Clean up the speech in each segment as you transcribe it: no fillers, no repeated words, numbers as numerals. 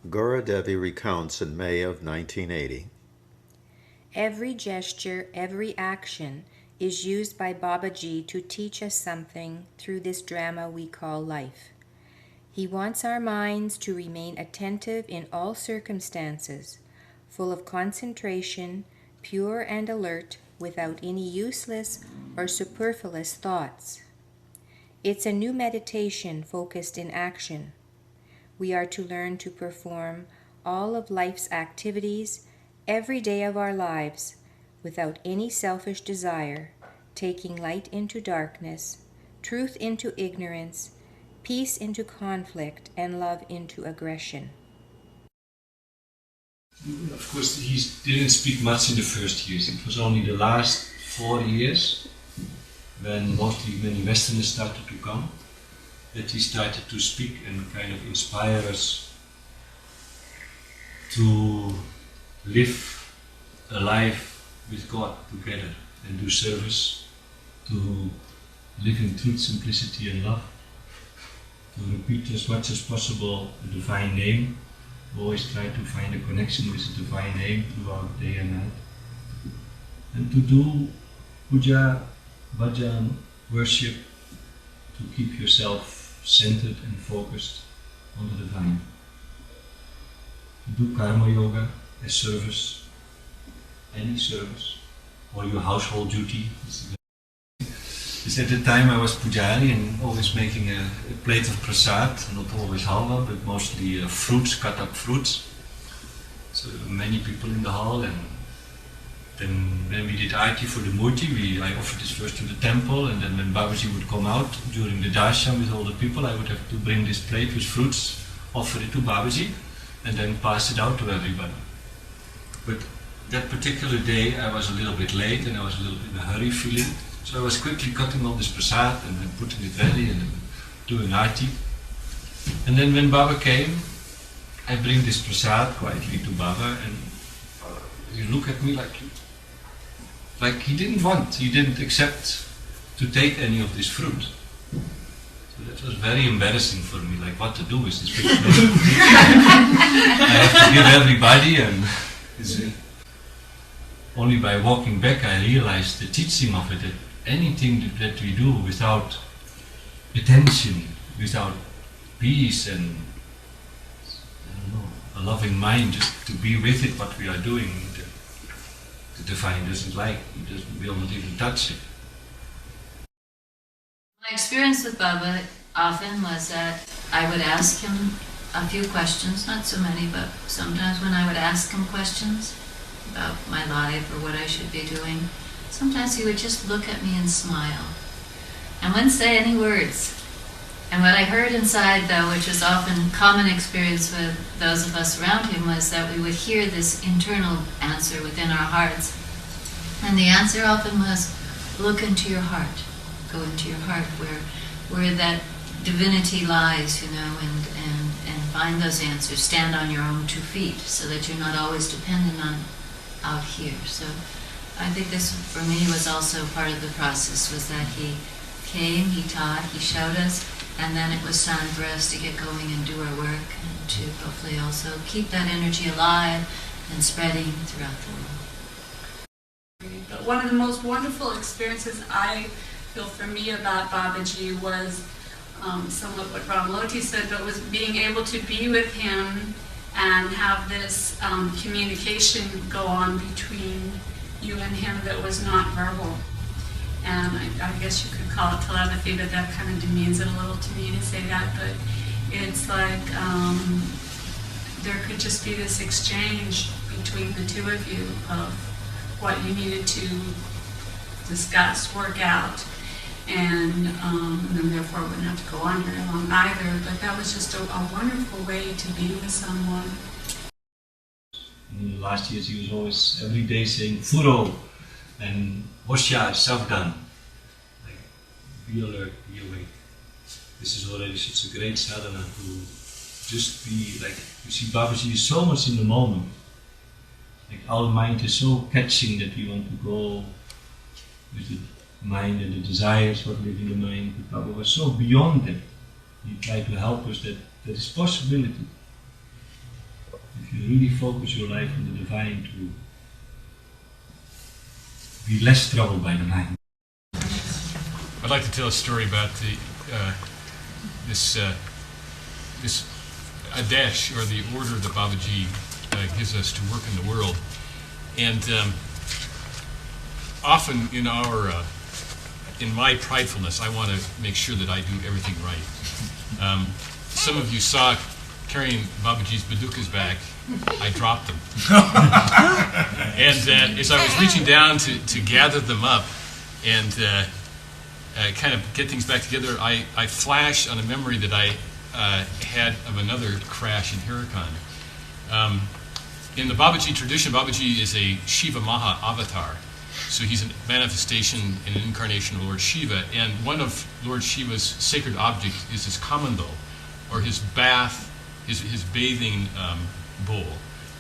Guradevi recounts in May of 1980. Every gesture, every action is used by Babaji to teach us something through this drama we call life. He wants our minds to remain attentive in all circumstances, full of concentration, pure and alert, without any useless or superfluous thoughts. It's a new meditation focused in action. We are to learn to perform all of life's activities every day of our lives without any selfish desire, taking light into darkness, truth into ignorance, peace into conflict, and love into aggression. Of course, he didn't speak much in the first years. It was only the last 4 years, when mostly many Westerners started to come, that he started to speak and kind of inspire us to live a life with God together and do service, to live in truth, simplicity and love, to repeat as much as possible the divine name, always try to find a connection with the divine name throughout day and night, and to do puja, bhajan, worship, to keep yourself centered and focused on the divine. To do karma yoga as service, any service, or your household duty. Because at the time I was pujari and always making a plate of prasad, not always halwa, but mostly fruits, cut up fruits. So many people in the hall, and then when we did aarti for the murti, I offered this first to the temple, and then when Babaji would come out during the darshan with all the people, I would have to bring this plate with fruits, offer it to Babaji, and then pass it out to everybody. But that particular day I was a little bit late and I was a little bit in a hurry feeling, so I was quickly cutting all this prasad and then putting it ready and doing aarti. And then when Baba came, I bring this prasad quietly to Baba, and he looked at me like he didn't accept to take any of this fruit. So that was very embarrassing for me, like what to do with this fruit. I have to give everybody, and only by walking back I realized the teaching of it, that anything that we do without attention, without peace and a loving mind, just to be with it, what we are doing, the divine doesn't like, will not even touch it. My experience with Baba often was that I would ask him a few questions, not so many, but sometimes when I would ask him questions about my life or what I should be doing, sometimes he would just look at me and smile and wouldn't say any words. And what I heard inside, though, which is often common experience with those of us around him, was that we would hear this internal answer within our hearts. And the answer often was, look into your heart. Go into your heart where that divinity lies, you know, and find those answers. Stand on your own 2 feet so that you're not always dependent on out here. So I think this, for me, was also part of the process, was that he came, he taught, he showed us, and then it was time for us to get going and do our work, and to hopefully also keep that energy alive and spreading throughout the world. But one of the most wonderful experiences I feel for me about Babaji was somewhat what Ramloti said, but was being able to be with him and have this communication go on between you and him that was not verbal. And I guess you could call it telepathy, but that kind of demeans it a little to me to say that. But it's like there could just be this exchange between the two of you of what you needed to discuss, work out, and then therefore it wouldn't have to go on very long either. But that was just a wonderful way to be with someone. In the last years he was always every day saying Furo and Hoshiyar, Savdan. Like, be alert, be awake. This is already such a great sadhana to just be like, you see, Babaji is so much in the moment. Like, our mind is so catching that we want to go with the mind and the desires what live in the mind. But Baba was so beyond that. He tried to help us that there is possibility. if you really focus your life on the divine, to be less troubled by the mind. I'd like to tell a story about this Adesh, or the order that Babaji gives us to work in the world. And often in my pridefulness, I want to make sure that I do everything right. Some of you saw carrying Babaji's badukas back, I dropped them. And as I was reaching down to gather them up and kind of get things back together, I flashed on a memory that I had of another crash in Haidakhan. In the Babaji tradition, Babaji is a Shiva Maha avatar. So he's a manifestation and an incarnation of Lord Shiva, and one of Lord Shiva's sacred objects is his kamando, or his bath, his bathing bowl.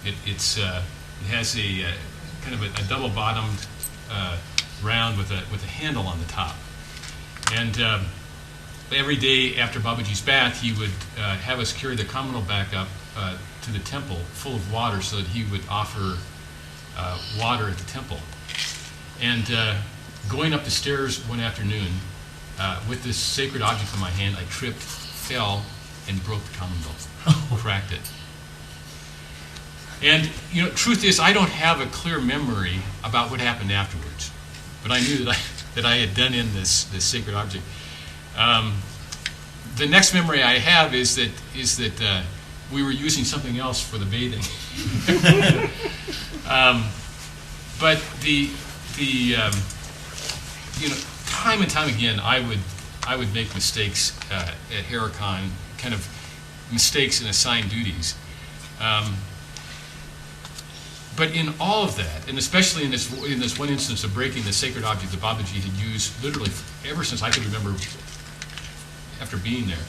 It has a kind of a double-bottomed round with a handle on the top. And every day after Babaji's bath, he would have us carry the kamando back up to the temple full of water, so that he would offer water at the temple. And going up the stairs one afternoon with this sacred object in my hand, I tripped, fell, and broke the kamando, cracked it. And truth is, I don't have a clear memory about what happened afterwards, but I knew that I had done in this sacred object. The next memory I have is that we were using something else for the bathing. But time and time again, I would make mistakes at Haidakhan, kind of mistakes in assigned duties. But in all of that, and especially in this one instance of breaking the sacred object that Babaji had used literally ever since I could remember after being there,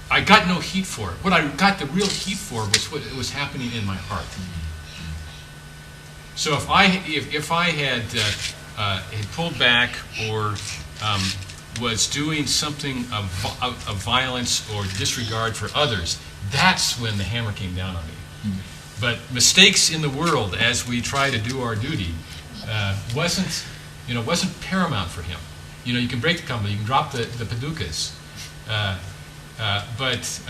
I got no heat for it. What I got the real heat for was what was happening in my heart. So if I had pulled back, or was doing something of violence or disregard for others, that's when the hammer came down on me. But mistakes in the world, as we try to do our duty, wasn't paramount for him. You can break the kamando, you can drop the padukas, but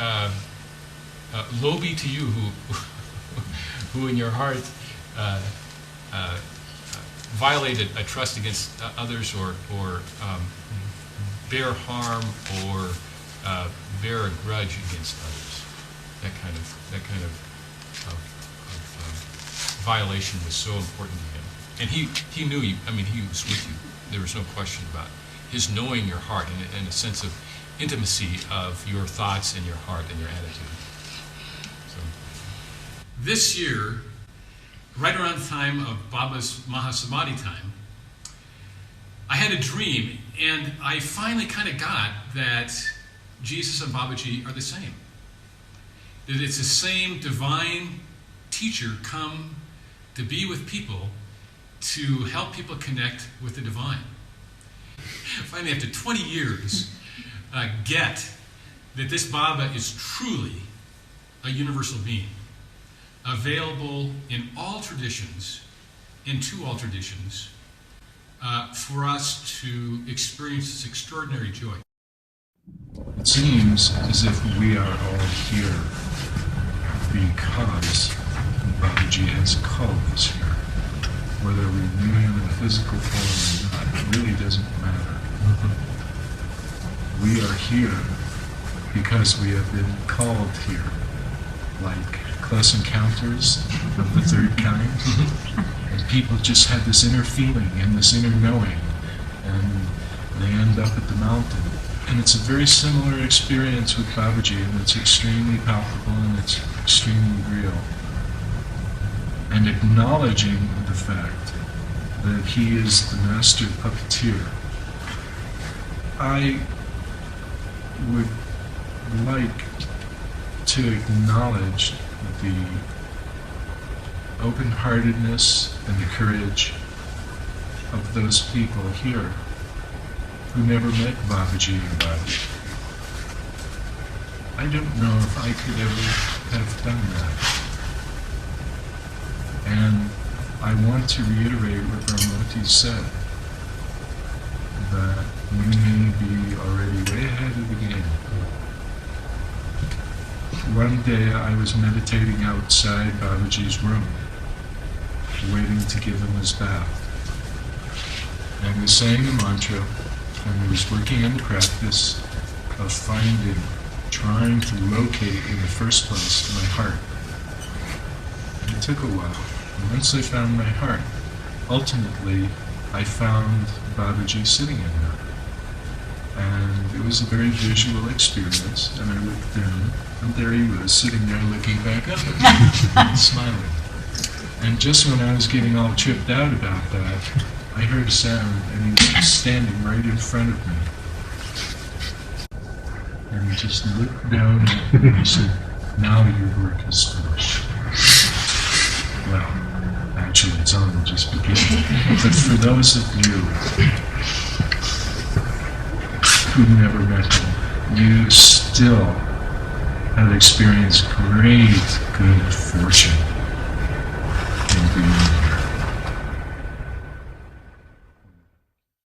woe be to you who in your heart violated a trust against others, or bear harm, or bear a grudge against others. That kind of violation was so important to him, and he knew you. I mean, he was with you. There was no question about his knowing your heart, and a sense of intimacy of your thoughts and your heart and your attitude. So, this year, right around the time of Baba's Mahasamadhi time, I had a dream, and I finally kind of got that Jesus and Babaji are the same. That it's the same divine teacher come to be with people, to help people connect with the divine. Finally, after 20 years, get that this Baba is truly a universal being, available in all traditions, and to all traditions, for us to experience this extraordinary joy. It seems as if we are all here because Babaji has called us here. Whether we knew him in physical form or not, it really doesn't matter. We are here because we have been called here, like close encounters of the third kind. And people just have this inner feeling and this inner knowing, and they end up at the mountain. And it's a very similar experience with Babaji, and it's extremely palpable and it's extremely real. And acknowledging the fact that he is the master puppeteer, I would like to acknowledge the open-heartedness and the courage of those people here who never met Babaji in body. I don't know if I could ever have done that. And I want to reiterate what Brahmoti said, that we may be already way ahead of the game. One day I was meditating outside Babaji's room, waiting to give him his bath. And he was saying a mantra, and he was working on the practice of trying to locate in the first place my heart. It took a while, and once I found my heart, ultimately I found Babaji sitting in there. And it was a very visual experience, and I looked down, and there he was, sitting there looking back up at me, smiling. And just when I was getting all tripped out about that, I heard a sound, and he was standing right in front of me. And he just looked down at me and he said, "Now your work is finished." Well, actually it's only just beginning. But for those of you who never met him, you still have experienced great good fortune in being